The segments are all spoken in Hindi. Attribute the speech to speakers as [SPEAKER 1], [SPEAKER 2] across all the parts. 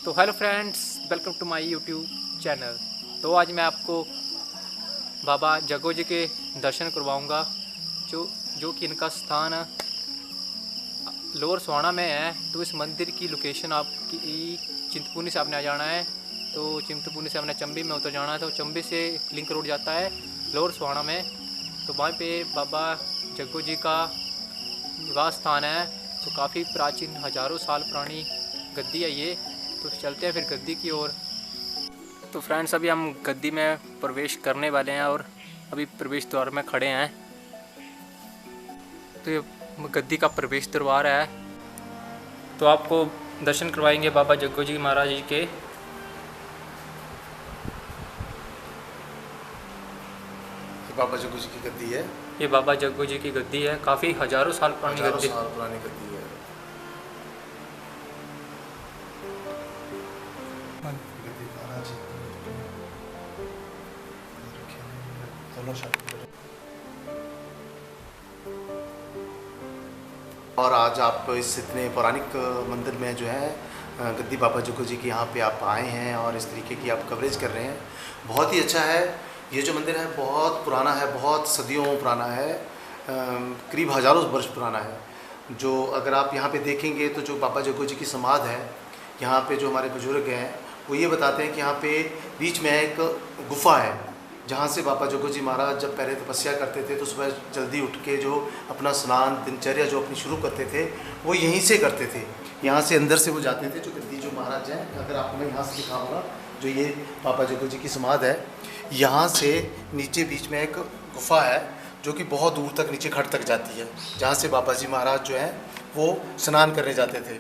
[SPEAKER 1] तो hello friends, welcome to my YouTube channel. तो आज मैं आपको बाबा जग्गू जी के दर्शन करवाऊंगा, जो कि इनका स्थान लोअर स्वाणा में है। तो इस मंदिर की लोकेशन आपकी चिंतपूर्णी से आपने आ जाना है। तो चिंतपूर्णी से आपने चंबी में उतर जाना है। तो चंबी से लिंक रोड जाता है लोअर स्वाणा में। तो वहाँ पे बाबा जग्गू जी का निवास स्थान है। तो काफ़ी प्राचीन, हज़ारों साल पुरानी गद्दी है ये। तो चलते हैं फिर गद्दी की ओर। तो फ्रेंड्स, अभी हम गद्दी में प्रवेश करने वाले हैं और अभी प्रवेश द्वार में खड़े हैं। तो ये गद्दी का प्रवेश द्वार है। तो आपको दर्शन करवाएंगे बाबा जग्गू जी महाराज जी के।
[SPEAKER 2] बाबा जग्गू जी की गद्दी है।
[SPEAKER 1] ये बाबा जग्गू जी की गद्दी है, काफ़ी हज़ारों साल पुरानी गद्दी है।
[SPEAKER 2] और आज आप इस इतने पौराणिक मंदिर में जो है गद्दी बाबा जग्गू जी के यहाँ पे आप आए हैं और इस तरीके की आप कवरेज कर रहे हैं, बहुत ही अच्छा है। ये जो मंदिर है बहुत पुराना है, बहुत सदियों पुराना है, करीब हज़ारों वर्ष पुराना है। जो अगर आप यहाँ पे देखेंगे तो जो बाबा जग्गू जी की समाधि है, यहाँ पे जो हमारे बुजुर्ग हैं वो ये बताते हैं कि यहाँ पे बीच में एक गुफा है, जहाँ से बाबा जग्गू जी महाराज जब पहले तपस्या करते थे तो सुबह जल्दी उठ के जो अपना स्नान दिनचर्या जो अपनी शुरू करते थे वो यहीं से करते थे। यहाँ से अंदर से वो जाते थे। जो गद्दी जो महाराज हैं, अगर आपने यहाँ से लिखा होगा, जो ये बाबा जग्गू जी की समाधि है, यहाँ से नीचे बीच में एक गुफा है जो कि बहुत दूर तक नीचे खड़ तक जाती है, जहाँ से बाबा जी महाराज जो हैं वो स्नान करने जाते थे।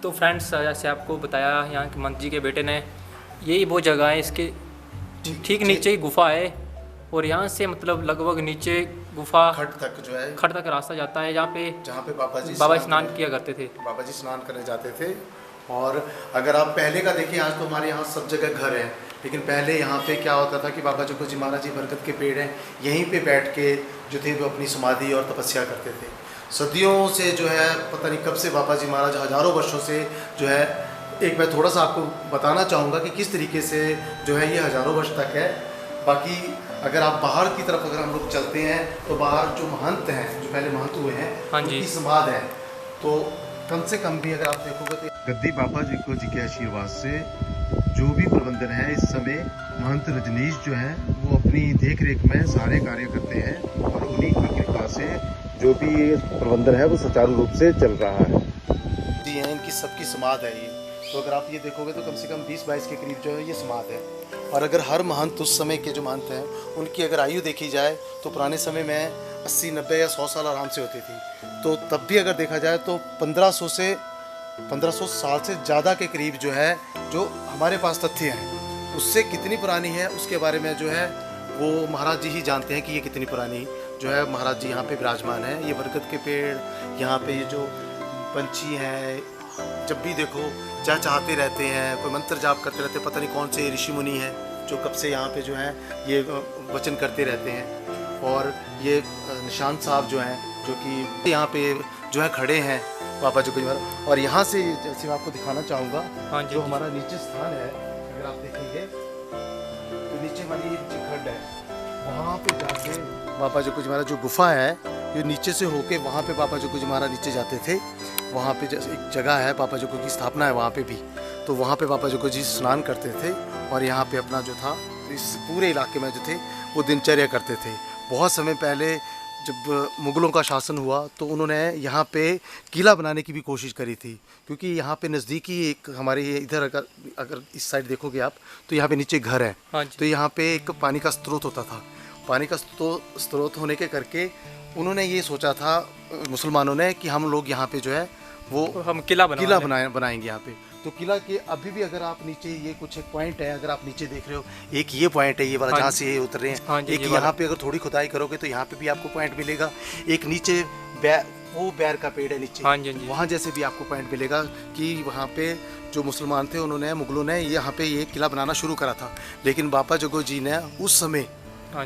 [SPEAKER 1] तो फ्रेंड्स, जैसे आपको बताया यहाँ के मंत्री जी के बेटे ने, यही वो जगह है, इसके ठीक नीचे ही गुफा है। और यहाँ से मतलब लगभग नीचे गुफा
[SPEAKER 2] खड़ तक जो है,
[SPEAKER 1] खड़ तक रास्ता जाता है, जहाँ पे
[SPEAKER 2] बाबा
[SPEAKER 1] स्नान किया करते थे।
[SPEAKER 2] बाबा जी स्नान करने जाते थे। और अगर आप पहले का देखें, आज तो हमारे यहाँ सब जगह घर हैं, लेकिन पहले यहाँ पे क्या होता था कि बाबा जग्गू जी महाराज जी बरगद के पेड़ हैं, यहीं पे बैठ के जो थे वो अपनी समाधि और तपस्या करते थे। सदियों से जो है, पता नहीं कब से बाबा जी महाराज, हज़ारों वर्षों से जो है। एक मैं थोड़ा सा आपको बताना चाहूँगा कि किस तरीके से जो है ये हज़ारों वर्ष तक है। बाकी अगर आप बाहर की तरफ अगर हम लोग चलते हैं तो बाहर जो महंत हैं, जो पहले महंत हुए हैं,
[SPEAKER 1] हाँ जी,
[SPEAKER 2] उनकी समाधि है। तो कम से कम भी अगर आप देखोगे तो गद्दी बाबा जग्गू जी के आशीर्वाद से जो भी प्रबंधन है, इस समय महंत रजनीश जो है वो अपनी देख रेख में सारे कार्य करते हैं और उन्हीं की कृपा से जो भी प्रबंधन है वो सुचारू रूप से चल रहा है। जी हैं, इनकी सबकी समाधि है ये। तो अगर आप ये देखोगे तो कम से कम 20-22 के करीब जो है ये समाधि है। और अगर हर महंत, उस समय के जो महंत हैं, उनकी अगर आयु देखी जाए तो पुराने समय में 80, 90 या 100 साल आराम से होती थी। तो तब भी अगर देखा जाए तो 1500 साल से ज़्यादा के करीब जो है, जो हमारे पास तथ्य हैं, उससे कितनी पुरानी है उसके बारे में जो है वो महाराज जी ही जानते हैं कि ये कितनी पुरानी जो है। महाराज जी यहाँ पे विराजमान है। ये बरगद के पेड़, यहाँ पे ये जो पंछी हैं, जब भी देखो चाहते रहते हैं, कोई मंत्र जाप करते रहते हैं। पता नहीं कौन से ऋषि मुनि हैं जो कब से यहाँ पे जो है ये वचन करते रहते हैं। और ये निशांत साहब जो हैं, जो कि यहाँ पे जो है खड़े हैं बाबा जग्गू जी महाराज। और यहाँ से जैसे मैं आपको दिखाना चाहूँगा,
[SPEAKER 1] हाँ
[SPEAKER 2] जो हमारा नीचे स्थान है, अगर आप देखेंगे तो नीचे वाली नीचे खड्ड है, वहाँ पे जाके बाबा जग्गू जी महाराज जो गुफा है, ये नीचे से होके वहाँ पे बाबा जग्गू जी महाराज नीचे जाते थे। वहाँ पे जैसे एक जगह है, बाबा जग्गू की स्थापना है वहाँ पे भी। तो वहाँ पे बाबा जग्गू जी स्नान करते थे और यहाँ पे अपना जो था, इस पूरे इलाके में जो थे वो दिनचर्या करते थे। बहुत समय पहले जब मुग़लों का शासन हुआ तो उन्होंने यहाँ पे किला बनाने की भी कोशिश करी थी, क्योंकि यहाँ पे नज़दीकी एक हमारे इधर अगर इस साइड देखोगे आप तो यहाँ पे नीचे घर है।
[SPEAKER 1] हाँ,
[SPEAKER 2] तो यहाँ पे एक पानी का स्रोत होता था। पानी का स्रोत होने के करके उन्होंने ये सोचा था मुसलमानों ने कि हम लोग यहाँ पे जो है वो
[SPEAKER 1] हम किला
[SPEAKER 2] बनाएंगे यहाँ पे। तो किला के अभी भी अगर आप नीचे, ये कुछ एक पॉइंट है, अगर आप नीचे देख रहे हो, एक ये पॉइंट है, ये वाला जहाँ से ये उतर रहे हैं।
[SPEAKER 1] हाँ जी,
[SPEAKER 2] एक यहाँ पे अगर थोड़ी खुदाई करोगे तो यहाँ पे भी आपको पॉइंट मिलेगा। एक नीचे वो बैर का पेड़ है नीचे,
[SPEAKER 1] हाँ जी,
[SPEAKER 2] वहाँ जैसे भी आपको पॉइंट मिलेगा कि वहाँ पे जो मुसलमान थे, उन्होंने, मुगलों ने यहाँ पे ये किला बनाना शुरू करा था। लेकिन बाबा जग्गू जी ने उस समय,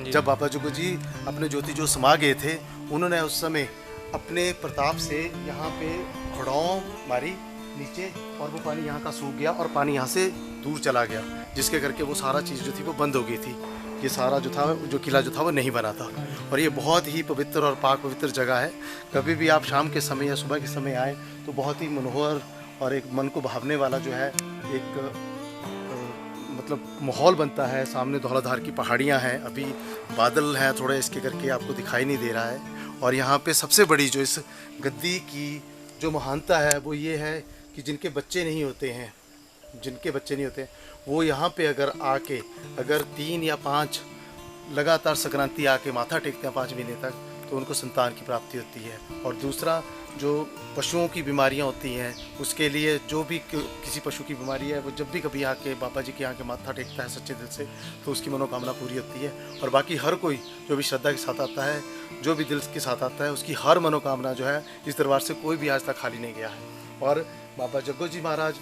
[SPEAKER 2] जब बाबा जग्गू जी अपने ज्योति जो समा गए थे, उन्होंने उस समय अपने प्रताप से यहाँ पे खड़ाओं मारी नीचे और वो पानी यहाँ का सूख गया और पानी यहाँ से दूर चला गया, जिसके करके वो सारा चीज़ जो थी वो बंद हो गई थी। ये सारा जो था, जो किला जो था वो नहीं बना था। और ये बहुत ही पवित्र और पाक पवित्र जगह है। कभी भी आप शाम के समय या सुबह के समय आए तो बहुत ही मनोहर और एक मन को भावने वाला जो है एक मतलब माहौल बनता है। सामने धौलाधार की पहाड़ियाँ हैं, अभी बादल हैं थोड़े, इसके करके आपको दिखाई नहीं दे रहा है। और यहाँ पे सबसे बड़ी जो इस गद्दी की जो महानता है वो ये है कि जिनके बच्चे नहीं होते हैं, वो यहाँ पे अगर आके अगर 3 या 5 लगातार संक्रांति आके माथा टेकते हैं 5 महीने तक, तो उनको संतान की प्राप्ति होती है। और दूसरा, जो पशुओं की बीमारियाँ होती हैं, उसके लिए जो भी किसी पशु की बीमारी है, वो जब भी कभी आके बाबा जी के यहाँ के माथा टेकता है सच्चे दिल से, तो उसकी मनोकामना पूरी होती है। और बाकी हर कोई जो भी श्रद्धा के साथ आता है, जो भी दिल के साथ आता है, उसकी हर मनोकामना जो है इस दरबार से कोई भी आज तक खाली नहीं गया है। और बाबा जग्गू जी महाराज,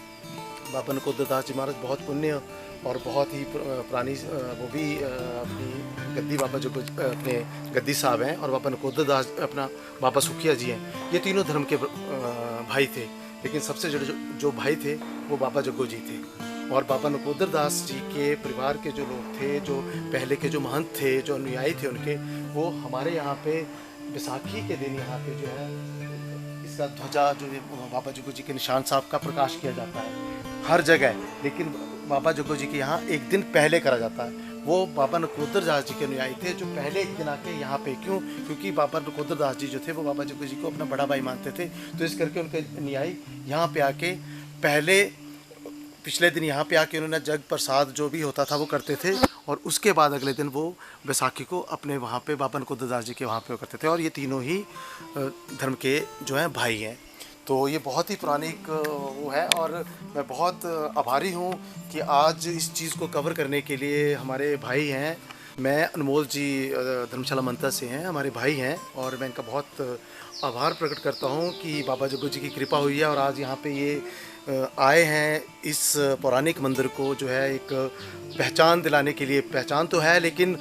[SPEAKER 2] बाबा नकोदर दास जी महाराज बहुत पुण्य और बहुत ही पुरानी, वो भी अपनी गद्दी बाबा जो अपने गद्दी साहब हैं, और बाबा नकोदर दास अपना बाबा सुखिया जी हैं। ये तीनों धर्म के भाई थे, लेकिन सबसे जो भाई थे वो बाबा जग्गू जी थे। और बाबा नकोदर दास जी के परिवार के जो लोग थे, जो पहले के जो महंत थे, जो अनुयायी थे उनके, वो हमारे यहाँ पे बैसाखी के दिन यहाँ पे जो है इसका ध्वजा जो बाबा जग्गू जी के निशान साहब का प्रकाश किया जाता है हर जगह। लेकिन बाबा जग्गू जी के यहाँ एक दिन पहले करा जाता है। वो बाबा नकोदर दास जी के अनुयायी थे जो पहले एक दिन आके यहाँ पे, क्योंकि बाबा नकोदर दास जी जो थे वो बाबा जग्गू जी को अपना बड़ा भाई मानते थे, तो इस करके उनके अनुयायी यहाँ पे आके पहले पिछले दिन यहाँ पे आके उन्होंने जग प्रसाद जो भी होता था वो करते थे, और उसके बाद अगले दिन वो बैसाखी को अपने वहाँ पे बाबा नकोदर दास जी के वहाँ पे करते थे। और ये तीनों ही धर्म के जो हैं भाई हैं। तो ये बहुत ही पुरानी वो है, और मैं बहुत आभारी हूँ कि आज इस चीज़ को कवर करने के लिए हमारे भाई हैं। मैं अनमोल जी धर्मशाला मंतर से हैं, हमारे भाई हैं, और मैं इनका बहुत आभार प्रकट करता हूँ कि बाबा जग्गू जी की कृपा हुई है और आज यहाँ पे ये आए हैं इस पौराणिक मंदिर को जो है एक पहचान दिलाने के लिए। पहचान तो है, लेकिन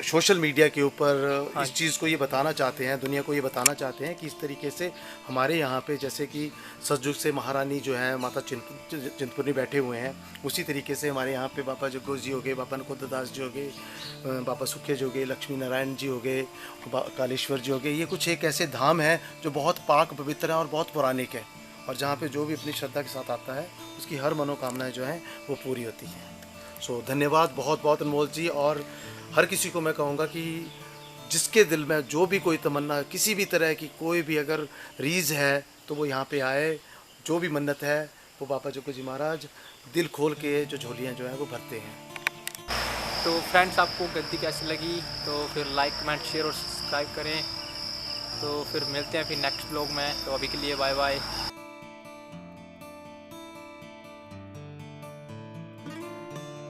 [SPEAKER 2] सोशल मीडिया के ऊपर इस चीज़ को ये बताना चाहते हैं, दुनिया को ये बताना चाहते हैं कि इस तरीके से हमारे यहाँ पे जैसे कि सतयुग से महारानी जो है माता चिंतपूर्णी बैठे हुए हैं, उसी तरीके से हमारे यहाँ पे बाबा जग्गू जी हो गए, बाबा नकोदर दास जी हो गए, बाबा सुखिया जी हो गए, लक्ष्मी नारायण जी हो गए, कालेश्वर जी हो गए। ये कुछ एक ऐसे धाम हैं जो बहुत पाक पवित्र हैं और बहुत पौराणिक है, और जहाँ पे जो भी अपनी श्रद्धा के साथ आता है उसकी हर मनोकामनाएं जो हैं वो पूरी होती हैं। सो धन्यवाद बहुत बहुत अनमोल जी। और हर किसी को मैं कहूँगा कि जिसके दिल में जो भी कोई तमन्ना, किसी भी तरह की कोई भी अगर रीज़ है, तो वो यहाँ पे आए। जो भी मन्नत है वो बाबा जग्गू जी महाराज दिल खोल के जो झोलियाँ जो हैं वो भरते हैं।
[SPEAKER 1] तो फ्रेंड्स, आपको गद्दी कैसी लगी तो फिर लाइक, कमेंट, शेयर और सब्सक्राइब करें। तो फिर मिलते हैं फिर नेक्स्ट ब्लॉग में। तो अभी के लिए बाय बाय।